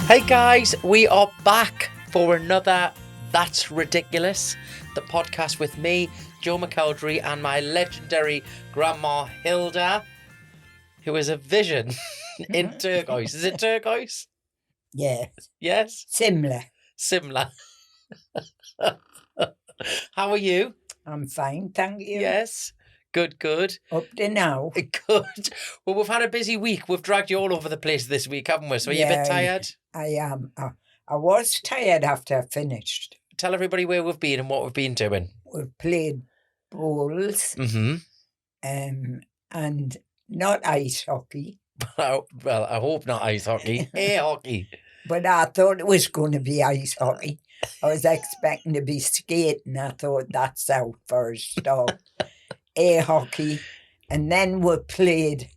Hey guys, we are back for another That's Ridiculous, the podcast with me, Joe McElderry, and my legendary Grandma Hilda, who is a vision in turquoise. Is it turquoise? Yes. Yes? Similar. Similar. How are you? I'm fine, thank you. Yes. Good. Up to now. Good. Well, we've had a busy week. We've dragged you all over the place this week, haven't we? So are you a bit tired? I am. I was tired after I finished. Tell everybody where we've been and what we've been doing. We've played bowls and not ice hockey. Well, I hope not ice hockey. Air hockey. But I thought it was going to be ice hockey. I was expecting to be skating. I thought that's out for a start. Air hockey. And then we played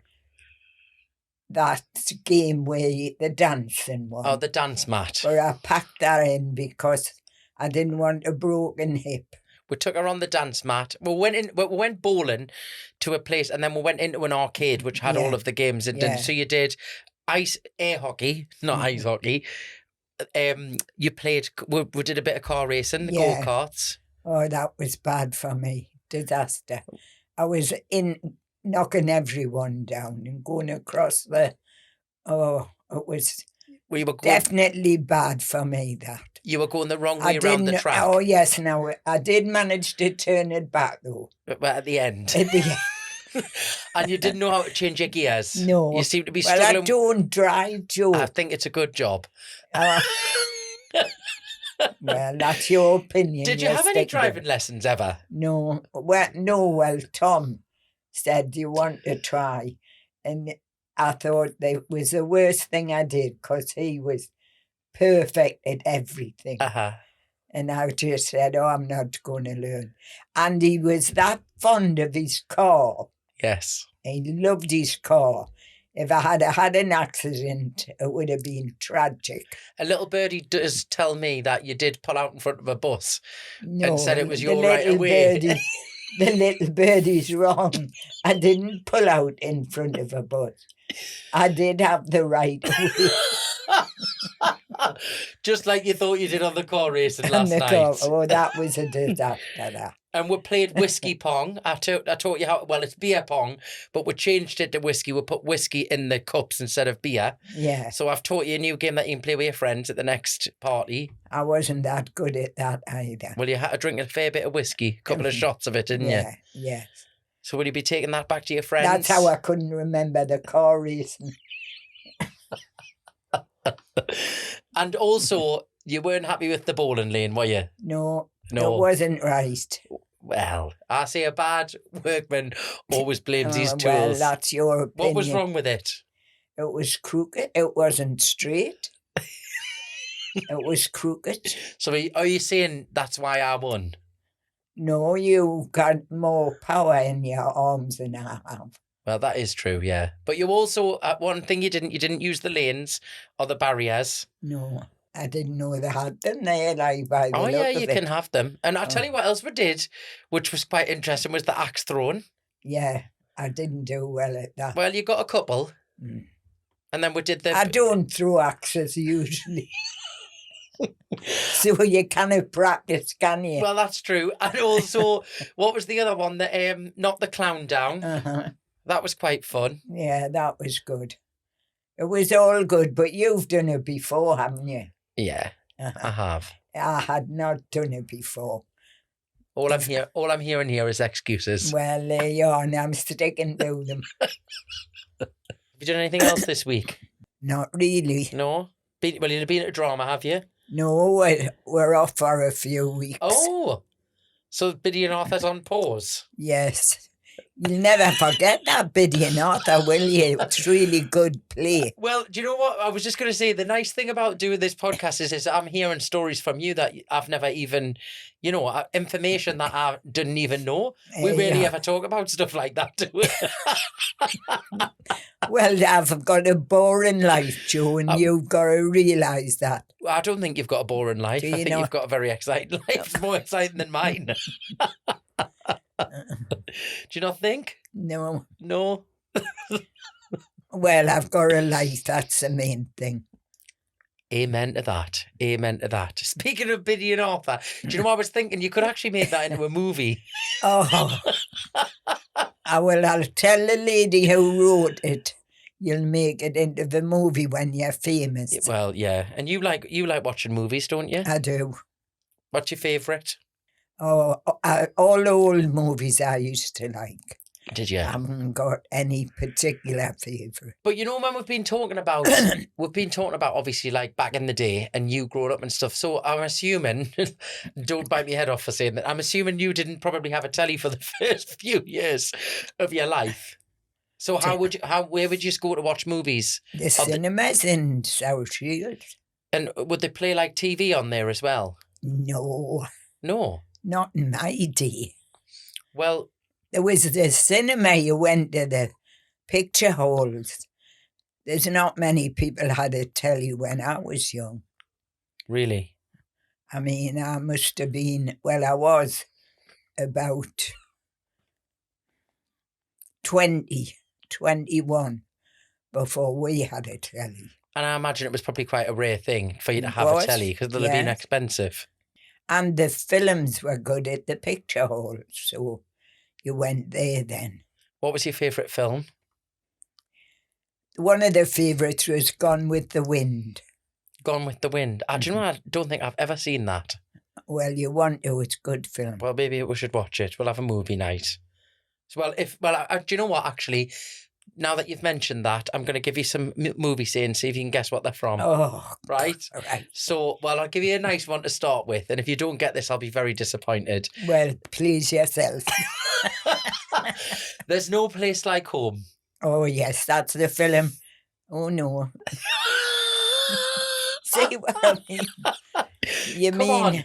that game where the dancing one. Oh, the dance mat. Where I packed that in because I didn't want a broken hip. We took her on the dance mat. We went bowling to a place, and then we went into an arcade which had all of the games. So you did air hockey, not ice hockey. You played. We did a bit of car racing, the go-karts. Oh, that was bad for me. Disaster. I was knocking everyone down and going across it was definitely bad for me, that. You were going the wrong way around the track. Oh, yes. Now, I did manage to turn it back, though. But at the end. At the end. And you didn't know how to change your gears. No. You seem to be struggling. Well, I don't drive, Joe. I think it's a good job. Well, that's your opinion. Did you have any driving lessons ever? No. Well, Tom said, do you want to try? And I thought that was the worst thing I did because he was perfect at everything. And I just said, I'm not going to learn. And he was that fond of his car. Yes. He loved his car. If I had had an accident, it would have been tragic. A little birdie does tell me that you did pull out in front of a bus and said it was your right away. The little birdie's wrong. I didn't pull out in front of a bus. I did have the right way. Just like you thought you did on the car racing last night. Oh, that was a disaster, that. And we played Whiskey Pong. I taught you how, it's beer pong, but we changed it to whiskey. We put whiskey in the cups instead of beer. Yeah. So I've taught you a new game that you can play with your friends at the next party. I wasn't that good at that either. Well, you had to drink a fair bit of whiskey, a couple of shots of it, didn't you? Yes. So will you be taking that back to your friends? That's how I couldn't remember the car racing. And also, you weren't happy with the bowling lane, were you? No. It wasn't right. Well, I say a bad workman always blames his tools. Well, that's your opinion. What was wrong with it? It was crooked. It wasn't straight. It was crooked. So are you saying that's why I won? No, you got more power in your arms than I have. Well, that is true, yeah. But you also, one thing you didn't use the lanes or the barriers. No. I didn't know they had them there, like, by the look yeah, of you it. can have them. And I'll tell you what else we did, which was quite interesting, was the axe throwing. Yeah, I didn't do well at that. Well, you got a couple. And then we did the... I don't throw axes usually. So you cannot practice, can you? Well, that's true. And also, what was the other one? The knock the clown down. That was quite fun. Yeah, that was good. It was all good, but you've done it before, haven't you? Yeah, I have. I had not done it before. All I'm hearing here is excuses. Well, there you are, and I'm sticking to them. Have you done anything else this week? Not really. No? Well, you've been at a drama, have you? No, we're off for a few weeks. Oh, so Biddy and Arthur's on pause? Yes. You'll never forget that Biddy and Arthur, will you? It's really good play. Well, do you know what? I was just going to say, the nice thing about doing this podcast is I'm hearing stories from you that I've never even, information that I didn't even know. We rarely ever talk about stuff like that, do we? Well, I've got a boring life, Joe, and you've got to realise that. I don't think you've got a boring life. I think you've got a very exciting life. It's more exciting than mine. Do you not think? No. No? Well, I've got a life, that's the main thing. Amen to that. Amen to that. Speaking of Biddy and Arthur, do you know what I was thinking? You could actually make that into a movie. Oh, I'll tell the lady who wrote it. You'll make it into the movie when you're famous. Well, yeah. And you like watching movies, don't you? I do. What's your favourite? Oh, all old movies I used to like. Did you? I haven't got any particular favourite. But you know, when we've been talking about obviously like back in the day and you growing up and stuff. So I'm assuming, don't bite me head off for saying that, I'm assuming you didn't probably have a telly for the first few years of your life. So where would you go to watch movies? The cinemas in South Shields. And would they play like TV on there as well? No. No. Not in my day. Well, there was the cinema, you went to the picture halls. There's not many people had a telly when I was young. Really? I mean, I must have been, I was about 20, 21 before we had a telly. And I imagine it was probably quite a rare thing for you to have a telly because they'd have been expensive. And the films were good at the picture hall, so you went there then. What was your favourite film? One of the favourites was Gone with the Wind. Gone with the Wind. Do you know, I don't think I've ever seen that. Well, you want to. It's a good film. Well, maybe we should watch it. We'll have a movie night. So, do you know what, actually, now that you've mentioned that, I'm going to give you some movie scenes, see if you can guess what they're from. Oh, right? Right. So, I'll give you a nice one to start with. And if you don't get this, I'll be very disappointed. Well, please yourself. There's No Place Like Home. Oh, yes, that's the film. Oh, no. See what I mean? Come on.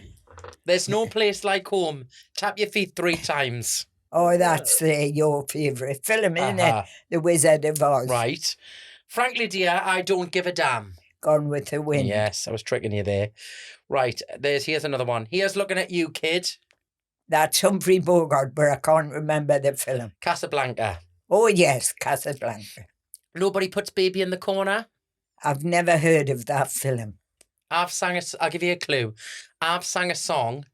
There's No Place Like Home. Tap your feet 3 times. Oh, that's your favourite film, isn't it? The Wizard of Oz. Right. Frankly, dear, I don't give a damn. Gone with the Wind. Yes, I was tricking you there. Right, here's another one. Here's Looking at You, Kid. That's Humphrey Bogart, but I can't remember the film. Casablanca. Oh, yes, Casablanca. Nobody Puts Baby in the Corner. I've never heard of that film. I'll give you a clue. I've sang a song,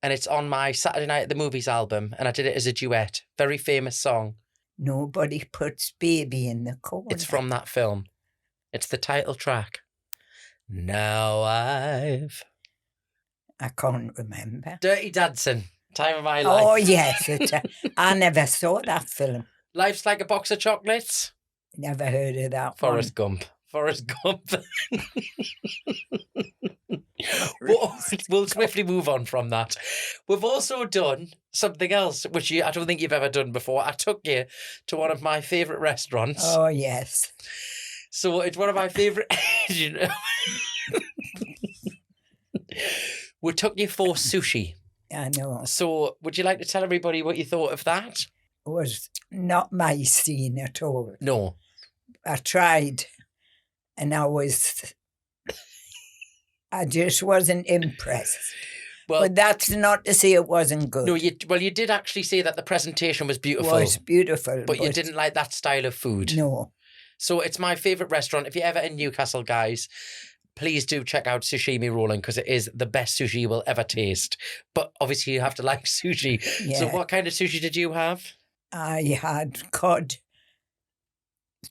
and it's on my Saturday Night at the Movies album, and I did it as a duet. Very famous song. Nobody Puts Baby in the Corner. It's from that film. It's the title track. Now I can't remember. Dirty Dancing. Time of My Life. Oh, yes. I never saw that film. Life's Like a Box of Chocolates. Never heard of that Forrest Gump. We'll swiftly move on from that. We've also done something else, which I don't think you've ever done before. I took you to one of my favourite restaurants. Oh, yes. So it's one of my favourite... We took you for sushi. I know. So would you like to tell everybody what you thought of that? It was not my scene at all. No. I tried, and I just wasn't impressed. Well, but that's not to say it wasn't good. No, you did actually say that the presentation was beautiful. It was beautiful. But you didn't like that style of food. No. So it's my favourite restaurant. If you're ever in Newcastle, guys, please do check out Sushimi Rolling because it is the best sushi you will ever taste. But obviously you have to like sushi. Yeah. So what kind of sushi did you have? I had cod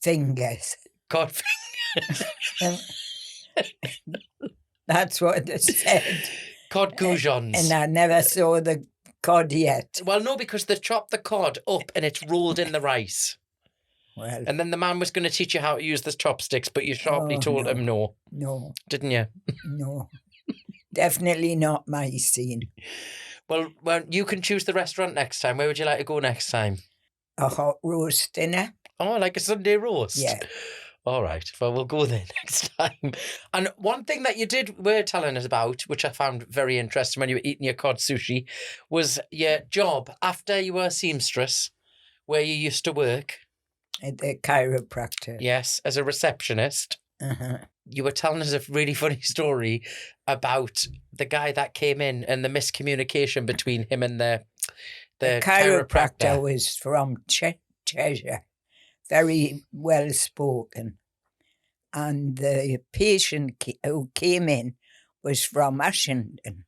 fingers. Cod fingers? That's what they said. Cod goujons. And I never saw the cod yet. Well, no, because they chopped the cod up and it's rolled in the rice. Well, and then the man was going to teach you how to use the chopsticks, but you sharply told him no. No. Didn't you? No. Definitely not my scene. Well, you can choose the restaurant next time. Where would you like to go next time? A hot roast dinner. Oh, like a Sunday roast? Yeah. All right. Well, we'll go there next time. And one thing that you were telling us about, which I found very interesting when you were eating your cod sushi, was your job after you were a seamstress, where you used to work. At the chiropractor. Yes, as a receptionist. Uh-huh. You were telling us a really funny story about the guy that came in and the miscommunication between him and the chiropractor was from Cheshire. Very well spoken. and the patient who came in was from Ashington.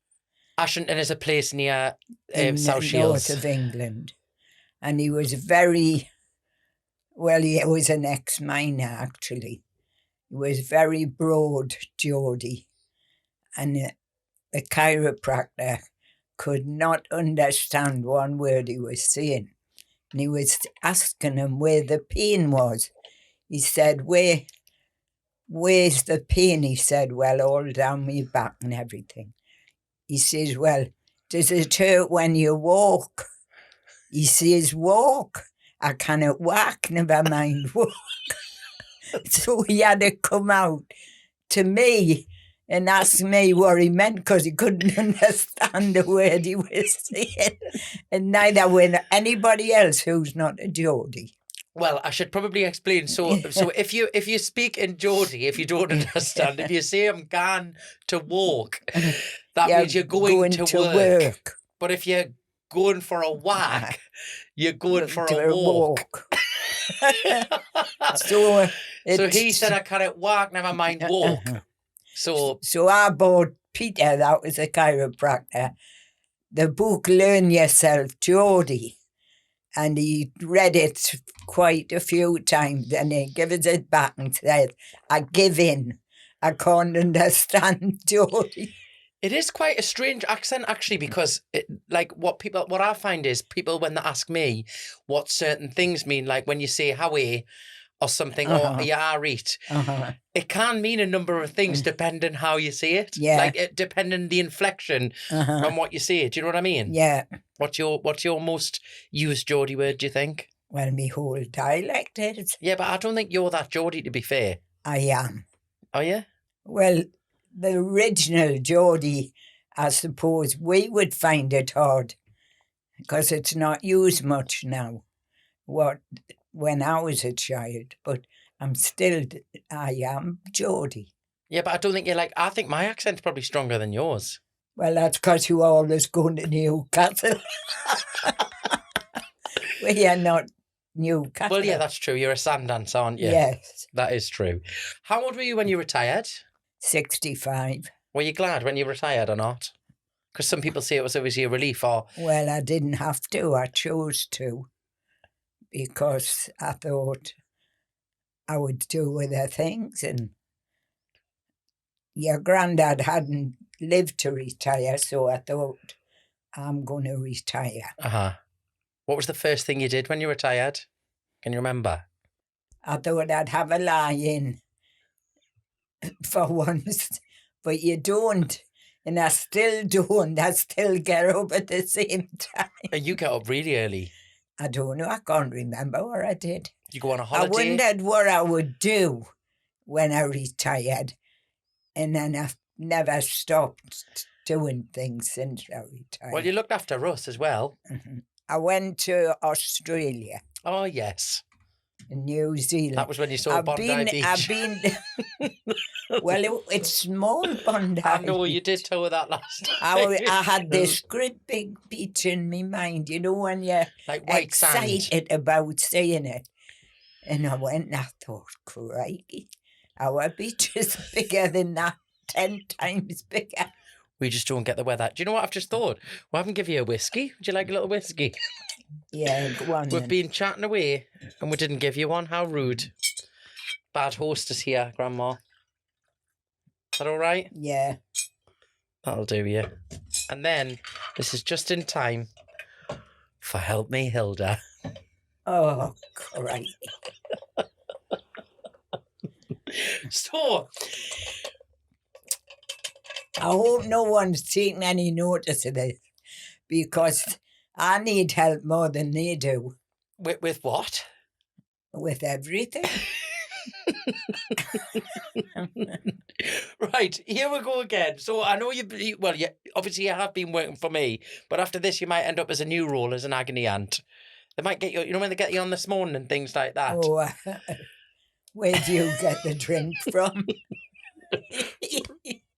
Ashington is a place near in South the Shields. north of England. And he was he was an ex-miner, actually. He was very broad, Geordie. And the chiropractor could not understand one word he was saying. And he was asking him where the pain was. He said, where's the pain? He said, well, all down my back and everything. He says, well, does it hurt when you walk? He says, walk. I cannot walk, never mind walk. So he had to come out to me and ask me what he meant, because he couldn't understand the word he was saying. And neither would anybody else who's not a Geordie. Well, I should probably explain. So if you speak in Geordie, if you don't understand, if you say I'm going to walk, that means you're going to work. But if you're going for a whack, you're going for a walk. So he said I can't walk, never mind walk. So I bought Peter, that was a chiropractor, the book Learn Yourself Geordie. And he read it quite a few times, and he gave it back and said, I give in. I can't understand Geordie. It is quite a strange accent, actually, because what I find is people, when they ask me what certain things mean, like when you say Howie or something, or yeah, right, it can mean a number of things depending how you say it. Yeah. Like depending the inflection on what you say. Do you know what I mean? Yeah. What's your most used Geordie word, do you think? Well, my whole dialect is. Yeah, but I don't think you're that Geordie, to be fair. I am. Oh, yeah? Well, the original Geordie, I suppose we would find it hard because it's not used much now, when I was a child, but I am Geordie. Yeah, but I don't think I think my accent's probably stronger than yours. Well, that's because you always going to Newcastle. We are not Newcastle. Well, yeah, that's true. You're a Sundance, aren't you? Yes. That is true. How old were you when you retired? 65. Were you glad when you retired or not? Because some people say it was obviously a relief or... Well, I didn't have to. I chose to, because I thought I would do other things, and your granddad hadn't lived to retire, so I thought, I'm going to retire. What was the first thing you did when you retired? Can you remember? I thought I'd have a lie-in for once, but you don't. And I still don't. I still get up at the same time. You get up really early. I don't know. I can't remember what I did. You go on a holiday? I wondered what I would do when I retired. And then I've never stopped doing things since I retired. Well, you looked after us as well. Mm-hmm. I went to Australia. Oh, yes. In New Zealand. That was when you saw Bondi Beach. I've been... Well, it's small, Bondi. I know, you did tell her that last time. I had this great big beach in my mind, you know, when you're like white excited sand. about seeing it. And I went and I thought, crikey, our beach is bigger than that, 10 times bigger. We just don't get the weather. Do you know what I've just thought? We haven't given you a whiskey. Would you like a little whiskey? Yeah, go on. We've been chatting away and we didn't give you one. How rude. Bad hostess here, Grandma. Is that all right? Yeah. That'll do you. And then, this is just in time for Help Me Hilda. Oh, crikey. So, I hope no one's taking any notice of this, because I need help more than they do. With what? With everything. Right, here we go again. So I know obviously you have been working for me, but after this you might end up as a new role as an agony aunt. They might get you, you know, when they get you on this morning and things like that. Oh, where do you get the drink from?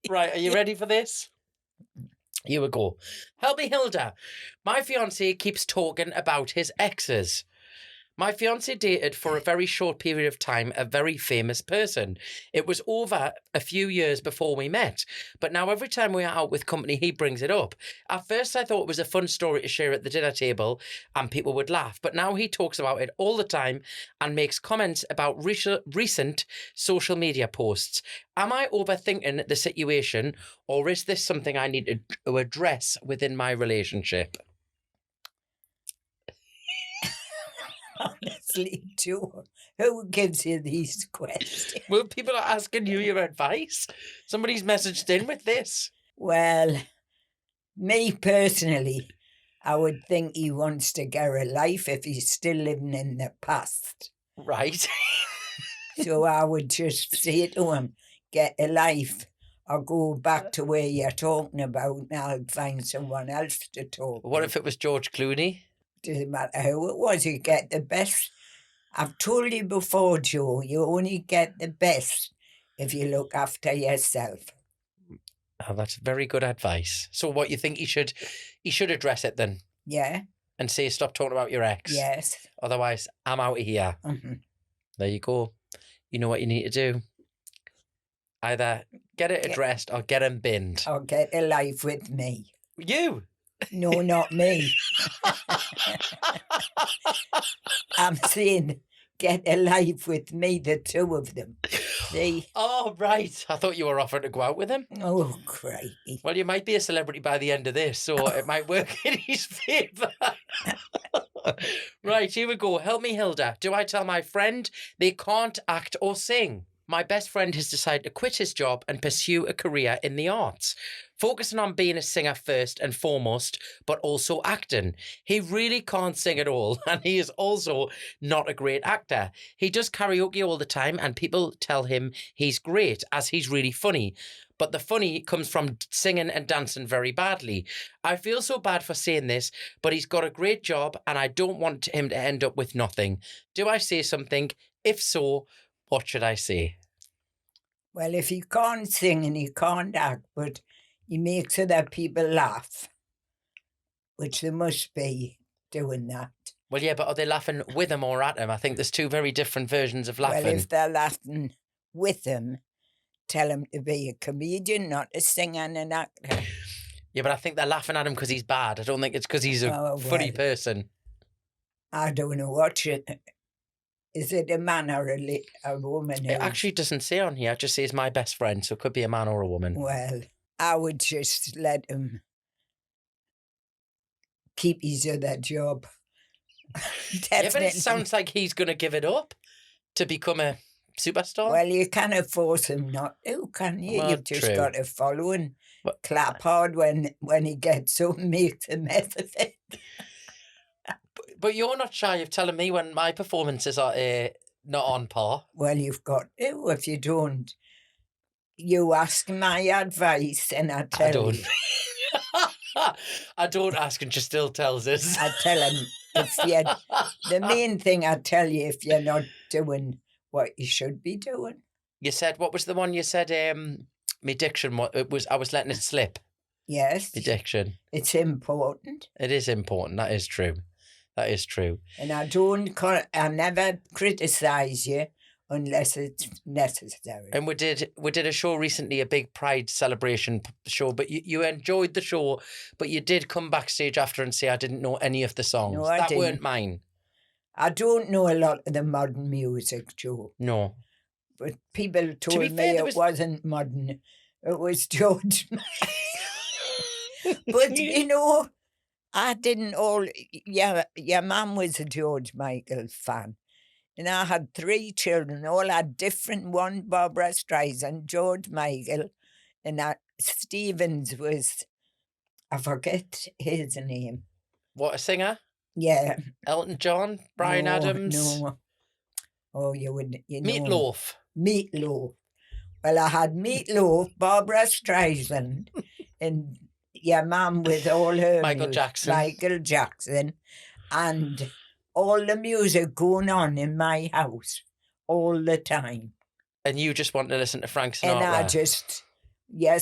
Right, are you ready for this? Here we go. Help me, Hilda. My fiancé keeps talking about his exes. My fiance dated for a very short period of time a very famous person. It was over a few years before we met, but now every time we are out with company, he brings it up. At first, I thought it was a fun story to share at the dinner table and people would laugh, but now he talks about it all the time and makes comments about recent social media posts. Am I overthinking the situation, or is this something I need to address within my relationship? Honestly, Joe, who gives you these questions? Well, people are asking you your advice. Somebody's messaged in with this. Well, me personally, I would think he wants to get a life if he's still living in the past. Right. So I would just say to him, get a life, or go back to where you're talking about and I'll find someone else to talk What to. if it was George Clooney? Doesn't matter who it was, you get the best. I've told you before, Joe, you only get the best if you look after yourself. Oh, that's very good advice. So what you think he should address it then? Yeah. And say, stop talking about your ex. Yes. Otherwise, I'm out of here. Mm-hmm. There you go. You know what you need to do. Either get it addressed or get him binned. Or get a life with me. You? No, not me. I'm saying get a life with me, the two of them. See? Oh, right. I thought you were offering to go out with him. Oh, crikey. Well, you might be a celebrity by the end of this, so it might work in his favour. Right, here we go. Help me, Hilda. Do I tell my friend they can't act or sing? My best friend has decided to quit his job and pursue a career in the arts, focusing on being a singer first and foremost, but also acting. He really can't sing at all, and he is also not a great actor. He does karaoke all the time, and people tell him he's great, as he's really funny. But the funny comes from singing and dancing very badly. I feel so bad for saying this, but he's got a great job, and I don't want him to end up with nothing. Do I say something? If so, what should I say? Well, if he can't sing and he can't act, but he makes other people laugh, which they must be doing that. Well, yeah, but are they laughing with him or at him? I think there's two very different versions of laughing. Well, if they're laughing with him, tell him to be a comedian, not a singer and an actor. Yeah, but I think they're laughing at him because he's bad. I don't think it's because he's a funny person. I don't know what should... Is it a man or a woman? It actually doesn't say on here. It just says my best friend, so it could be a man or a woman. Well, I would just let him keep his other job. Yeah, but it sounds like he's going to give it up to become a superstar. Well, you can't force him not to, can you? Well, You've just true. got to follow and clap hard when he gets up and makes a mess of it. But you're not shy of telling me when my performances are not on par. Well, you've got to. If you don't, you ask my advice and I tell you. I don't ask and she still tells us. I tell him, the main thing I tell you, if you're not doing what you should be doing. You said, what was the one you said? My diction, I was letting it slip. Yes. My diction. It's important. It is important. That is true. That is true. And I never criticise you unless it's necessary. And we did a show recently, a big Pride celebration show, but you enjoyed the show, but you did come backstage after and say, I didn't know any of the songs. No, I didn't. Weren't mine. I don't know a lot of the modern music, Joe. No. But people told me it wasn't modern. It was George. But, you know, I didn't your mum was a George Michael fan. And I had 3 children, all had different one, Barbara Streisand, George Michael, and Stevens was, I forget his name. What, a singer? Yeah. Elton John? Bryan Adams? No. Oh, you wouldn't, you know. Meatloaf. Meatloaf. Well, I had Meatloaf, Barbara Streisand, and your mum with all her Michael Jackson, and all the music going on in my house all the time. And you just want to listen to Frank Sinatra? And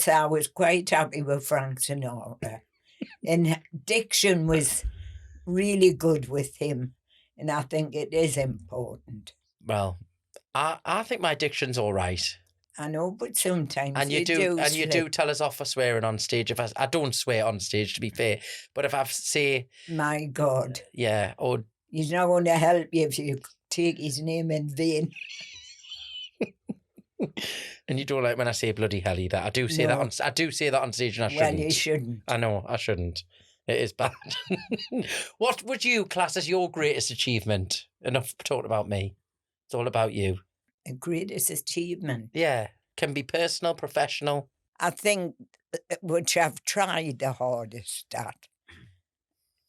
I was quite happy with Frank Sinatra. And diction was really good with him. And I think it is important. Well, I think my diction's all right. I know, but sometimes And you do tell us off for swearing on stage. If I don't swear on stage, to be fair, but if I say, my God, yeah, or he's not going to help you if you take his name in vain. and you don't like when I say bloody hell either. I do say that on stage, and I shouldn't. Well, you shouldn't. I know I shouldn't. It is bad. What would you class as your greatest achievement? Enough talking about me. It's all about you. A greatest achievement. Yeah, can be personal, professional. I think, which I've tried the hardest at,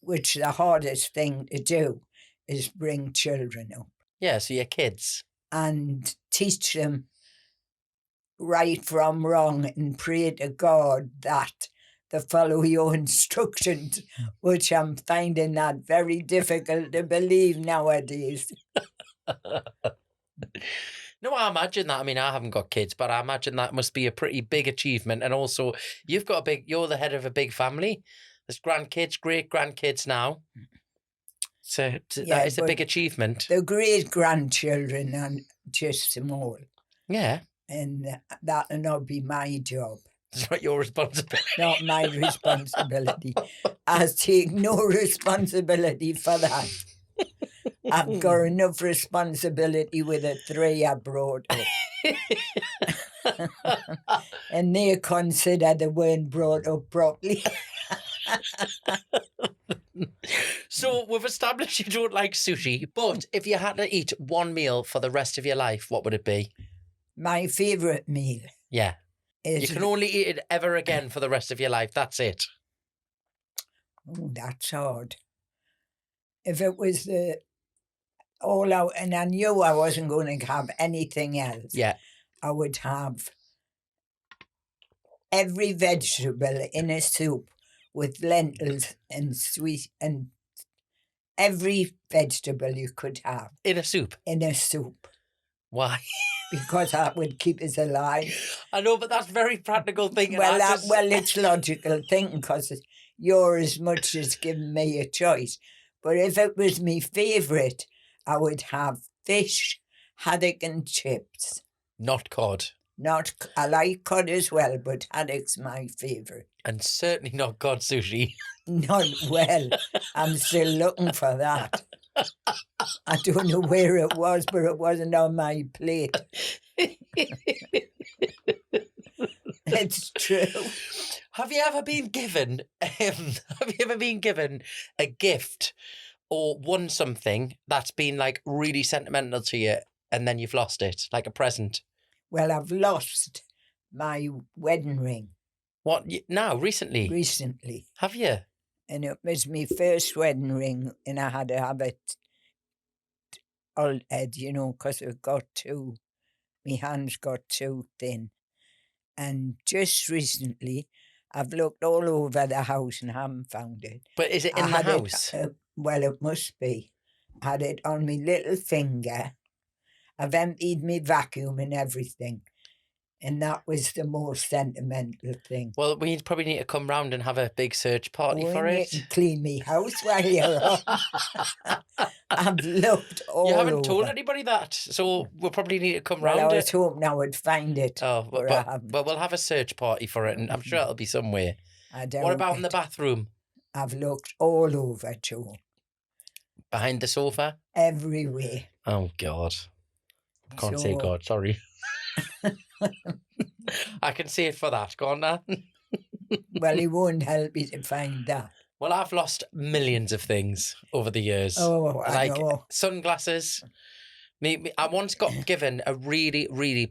which the hardest thing to do is bring children up. Yeah, so your kids. And teach them right from wrong and pray to God that they follow your instructions, which I'm finding that very difficult to believe nowadays. No, I imagine that. I mean, I haven't got kids, but I imagine that must be a pretty big achievement. And also, you're the head of a big family. There's grandkids, great-grandkids now. So that is a big achievement. The great-grandchildren are just small. Yeah. And that'll not be my job. It's not your responsibility. Not my responsibility. I take no responsibility for that. I've got enough responsibility with the 3 I brought up. And they consider they weren't brought up properly. So we've established you don't like sushi, but if you had to eat one meal for the rest of your life, what would it be? My favourite meal. Yeah. You can only eat it ever again for the rest of your life. That's it. Oh, that's hard. If it was all out, and I knew I wasn't going to have anything else. Yeah. I would have every vegetable in a soup with lentils and sweet, and every vegetable you could have. In a soup? In a soup. Why? Because that would keep us alive. I know, but that's a very practical thing. Well, it's logical thinking because you're as much as giving me a choice. But if it was my favourite, I would have fish, haddock and chips. Not cod. I like cod as well, but haddock's my favourite. And certainly not cod sushi. Not well. I'm still looking for that. I don't know where it was, but it wasn't on my plate. It's true. Have you ever been given a gift or won something that's been like really sentimental to you and then you've lost it, like a present? Well, I've lost my wedding ring. What, now, recently? Recently. Have you? And it was my first wedding ring, and I had to have it altered, because my hands got too thin. And just recently, I've looked all over the house and haven't found it. But is it in the house? Well, it must be. I had it on my little finger. I've emptied my vacuum and everything. And that was the most sentimental thing. Well, we probably need to come round and have a big search party for it. And clean me house while you're on. I've looked all over. You haven't told anybody that, so we'll probably need to come round. Well, I was hoping I would find it. Oh, but we'll have a search party for it, and I'm sure it'll be somewhere. I don't. What about in the bathroom? I've looked all over, Joe. Behind the sofa? Everywhere. Oh, God. I can't say God, sorry. I can say it for that. Go on now. Well, he won't help you to find that. Well, I've lost millions of things over the years. Oh, I know. Sunglasses. I once got given a really, really,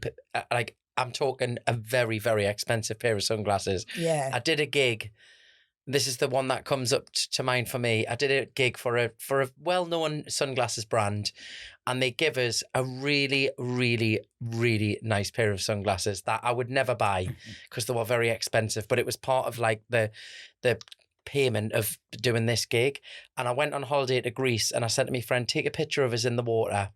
I'm talking a very, very expensive pair of sunglasses. Yeah. I did a gig. This is the one that comes up to mind for me. I did a gig for a well-known sunglasses brand, and they give us a really, really, really nice pair of sunglasses that I would never buy because they were very expensive. But it was part of like the payment of doing this gig. And I went on holiday to Greece, and I said to my friend, "Take a picture of us in the water."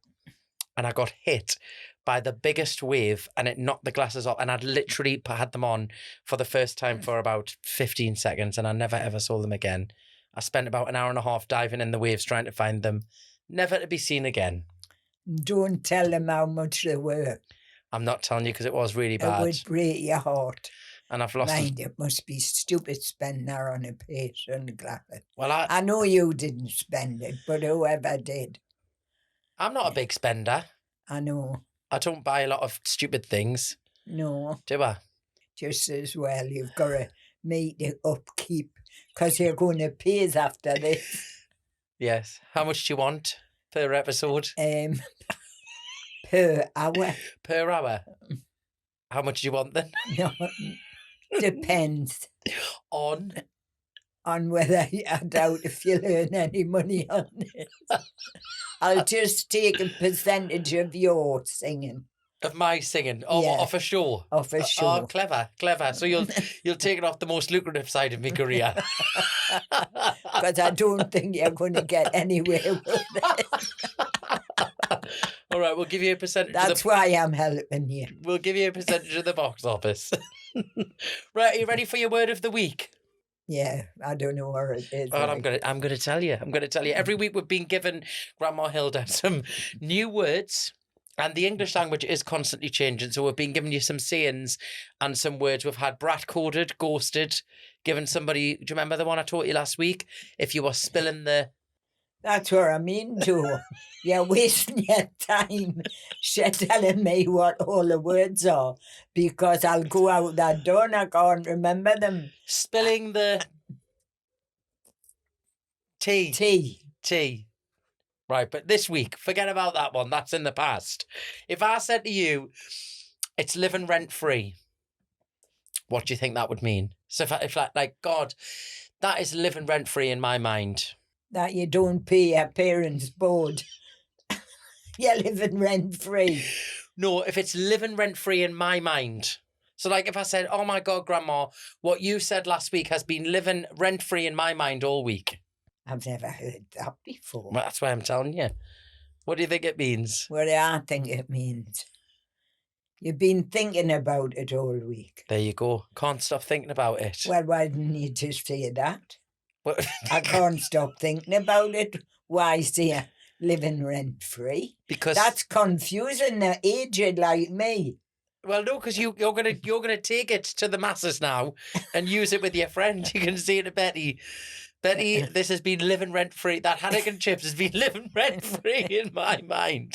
And I got hit by the biggest wave, and it knocked the glasses off, and I'd literally had them on for the first time for about 15 seconds, and I never ever saw them again. I spent about an hour and a half diving in the waves trying to find them. Never to be seen again. Don't tell them how much they were. I'm not telling you because it was really It bad. would break your heart. And I've lost... Mind, it must be stupid spending that on a plate and glasses. Well, I know you didn't spend it, but whoever did. I'm not a big spender. I know. I don't buy a lot of stupid things. No. Do I? Just as well, you've got to make the upkeep because you're going to pay us after this. Yes. How much do you want per episode? Per hour. Per hour? How much do you want then? No, depends. On whether I doubt if you'll earn any money on it. I'll just take a percentage of your singing. Of my singing? Oh, Yeah. off a show? Off a show. Oh, clever. So you'll take it off the most lucrative side of my career. Because I don't think you're going to get anywhere with it. All right, we'll give you a percentage. That's why I'm helping you. We'll give you a percentage of the box office. Right, are you ready for your word of the week? Yeah, I don't know what it is. Oh, I'm gonna tell you. Every week we've been given Grandma Hilda some new words, and the English language is constantly changing. So we've been giving you some sayings and some words. We've had brat coded, ghosted, given somebody. Do you remember the one I taught you last week? If you were spilling the... That's what I mean, Joe. You're wasting your time telling me what all the words are because I'll go out that door and I can't remember them. Spilling the... Tea. Right, but this week, forget about that one. That's in the past. If I said to you, it's living rent-free, what do you think that would mean? So if like, God, that is living rent-free in my mind. That you don't pay your parents' board. You're living rent-free. No, if it's living rent-free in my mind. So like if I said, oh my God, Grandma, what you said last week has been living rent-free in my mind all week. I've never heard that before. Well, that's why I'm telling you. What do you think it means? What do I think it means? You've been thinking about it all week. There you go. Can't stop thinking about it. Well, why didn't you just say that? Well, I can't stop thinking about it. Why say living rent-free? Because that's confusing the aged like me. Well, no, because you're gonna take it to the masses now and use it with your friend. You can say to Betty, this has been living rent-free. That haddock and chips has been living rent-free in my mind.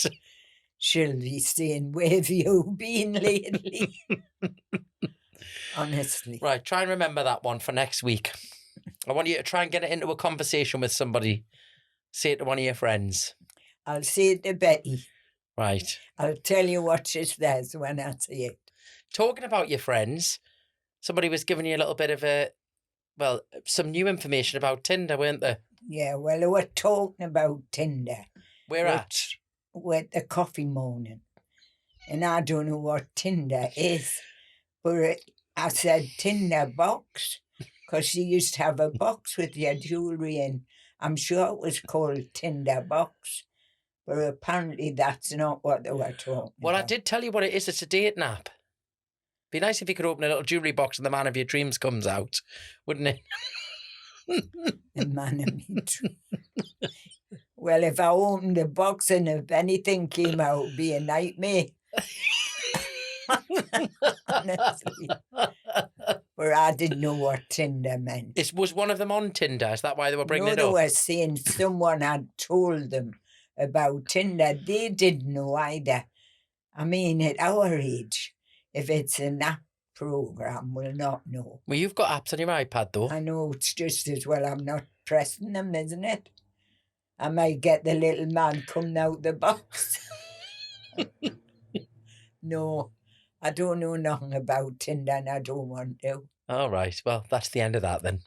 She'll be saying, where have you been lately? Honestly. Right, try and remember that one for next week. I want you to try and get it into a conversation with somebody. Say it to one of your friends. I'll say it to Betty. Right. I'll tell you what she says when I say it. Talking about your friends, somebody was giving you a little bit of some new information about Tinder, weren't they? Yeah, well, they were talking about Tinder. Where at? With the coffee morning. And I don't know what Tinder is. But I said Tinder Box. Because she used to have a box with your jewellery in. I'm sure it was called Tinder Box. But apparently that's not what they were talking Well, about. I did tell you what it is. It's a dating app. Be nice if you could open a little jewellery box and the man of your dreams comes out, wouldn't it? The man of my dreams. Well, if I opened the box and if anything came out, it would be a nightmare. Honestly. But I didn't know what Tinder meant. Was one of them on Tinder? Is that why they were bringing it up? They were saying someone had told them about Tinder. They didn't know either. I mean, at our age, if it's an app program, we'll not know. Well, you've got apps on your iPad, though. I know, it's just as well I'm not pressing them, isn't it? I might get the little man coming out the box. No, I don't know nothing about Tinder and I don't want to. All right, well, that's the end of that then.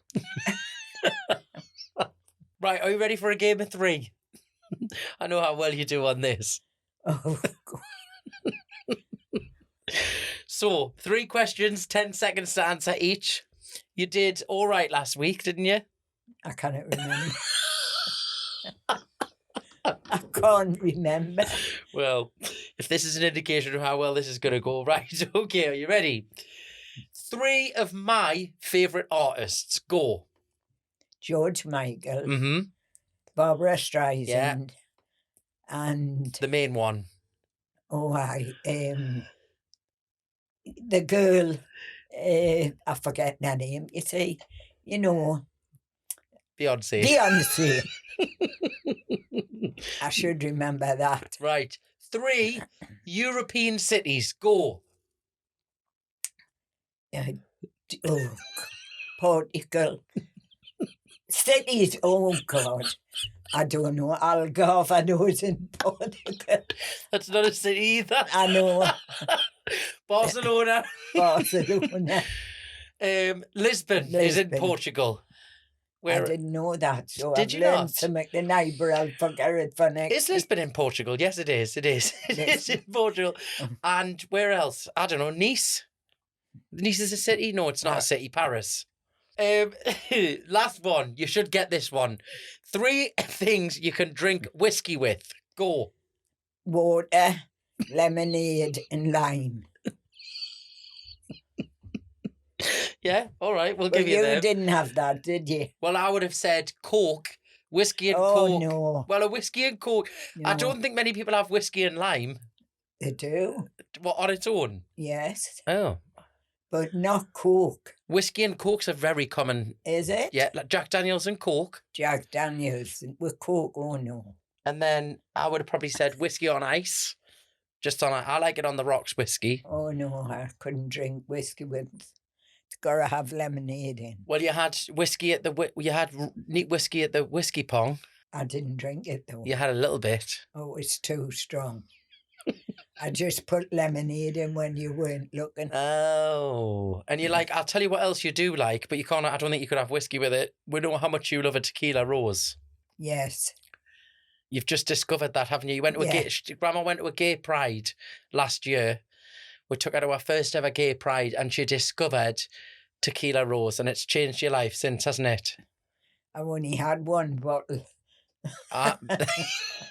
Right, are you ready for a game of 3? I know how well you do on this. Oh, God. So, 3 questions, 10 seconds to answer each. You did all right last week, didn't you? I can't remember. I can't remember. Well, if this is an indication of how well this is going to go, right, okay, are you ready? 3 of my favourite artists, go. George Michael. Mm-hmm. Barbara Streisand. Yeah. And The main one. The girl, I forget her name, you see, you know. Beyonce. I should remember that. Right. 3 European cities. Go. Portugal. Cities, oh God. I don't know. Algarve, I know it's in Portugal. That's not a city either. I know. Barcelona. Barcelona. Lisbon is in Portugal. I didn't know that, so Did I've you learned not? to make the neighbour. I'll forget it for next Is Lisbon in Portugal? Yes, it is. It is. It is in Portugal. And where else? I don't know. Nice? Nice is a city? No, it's not a city. Paris. Last one. You should get this one. 3 things you can drink whiskey with. Go. Water, lemonade and lime. Yeah, all right. We'll give you them. them. You didn't have that, did you? Well, I would have said Coke, whiskey and Coke. No. Well, a whiskey and Coke. No. I don't think many people have whiskey and lime. They do. What, on its own? Yes. Oh. But not Coke. Whiskey and Coke's are very common. Is it? Yeah, like Jack Daniels and Coke. Jack Daniels with Coke, oh no. And then I would have probably said whiskey on ice. Just on, I like it on the rocks whiskey. Oh no, I couldn't drink whiskey with. It's gotta have lemonade in. Well, you had whiskey at neat whiskey at the Whiskey Pong. I didn't drink it though. You had a little bit. Oh, it's too strong. I just put lemonade in when you weren't looking. Oh. And you're like, I'll tell you what else you do like, but you can't, I don't think you could have whiskey with it. We know how much you love a tequila rose. Yes. You've just discovered that, haven't you? You went to Grandma went to a gay pride last year. We took her to our first ever gay pride and she discovered tequila rose and it's changed your life since, hasn't it? I've only had one bottle.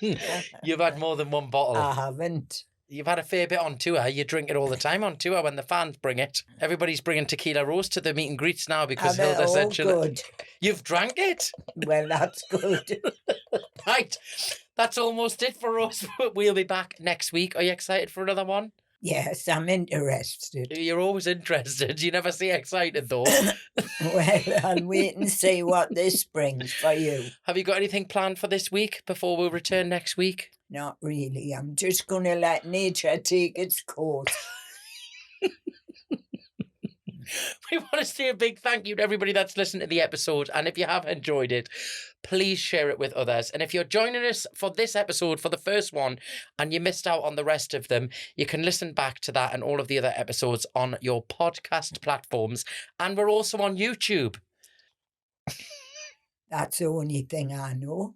You've had more than one bottle. I haven't. You've had a fair bit on tour. You drink it all the time on tour when the fans bring it. Everybody's bringing tequila rose to the meet and greets now because Hilda said good. You've drank it? Well, that's good. Right. That's almost it for us. We'll be back next week. Are you excited for another one? Yes, I'm interested. You're always interested. You never seem excited, though. Well, I'll wait and see what this brings for you. Have you got anything planned for this week before we return next week? Not really. I'm just going to let nature take its course. We want to say a big thank you to everybody that's listened to the episode. And if you have enjoyed it, please share it with others. And if you're joining us for this episode, for the first one, and you missed out on the rest of them, you can listen back to that and all of the other episodes on your podcast platforms. And we're also on YouTube. That's the only thing I know.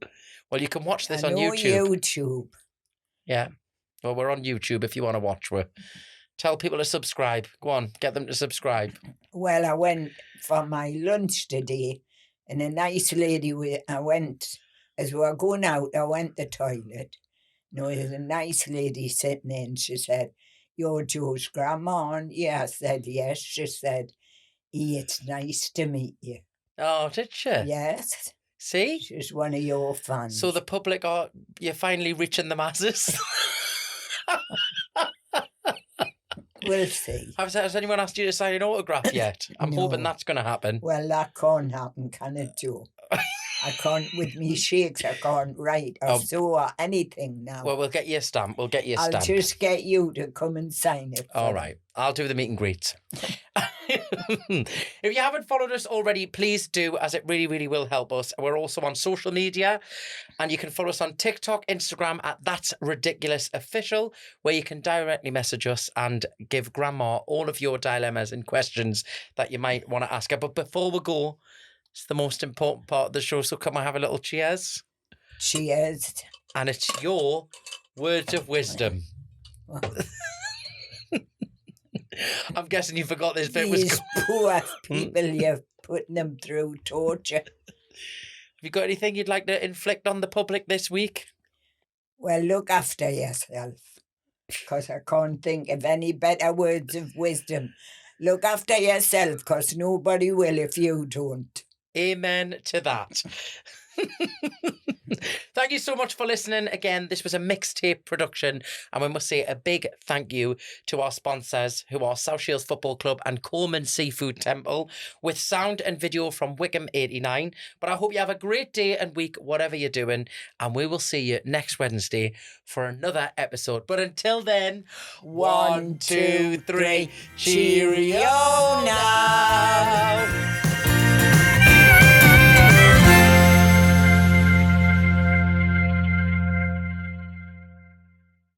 Well, you can watch this on YouTube. YouTube. Yeah. Well, we're on YouTube if you want to watch. Tell people to subscribe. Go on, get them to subscribe. Well, I went for my lunch today, and a nice lady, as we were going out, I went to the toilet. There's a nice lady sitting there, and she said, "You're Joe's grandma, aren't you?" I said, "Yes." She said, "It's nice to meet you." Oh, did she? Yes. See? She's one of your fans. So the public you're finally reaching the masses? We'll see. Has anyone asked you to sign an autograph yet? I'm hoping that's going to happen. Well, that can't happen, can it, Joe? I can't, with me shakes, I can't write or sew or anything now. Well, we'll get you a stamp. I'll just get you to come and sign it. All right. I'll do the meet and greet. If you haven't followed us already, please do, as it really, really will help us. We're also on social media, and you can follow us on TikTok, Instagram at That's Ridiculous Official, where you can directly message us and give Grandma all of your dilemmas and questions that you might want to ask her. But before we go, it's the most important part of the show, so come and have a little cheers. Cheers. And it's your words of wisdom. I'm guessing you forgot this bit. These poor people, you're putting them through torture. Have you got anything you'd like to inflict on the public this week? Well, look after yourself, because I can't think of any better words of wisdom. Look after yourself, because nobody will if you don't. Amen to that. Thank you so much for listening. Again, this was a Mixtape production, and we must say a big thank you to our sponsors, who are South Shields Football Club and Coleman Seafood Temple, with sound and video from Wycombe 89. But I hope you have a great day and week, whatever you're doing, and we will see you next Wednesday for another episode. But until then, 1, 2, 3, cheerio now.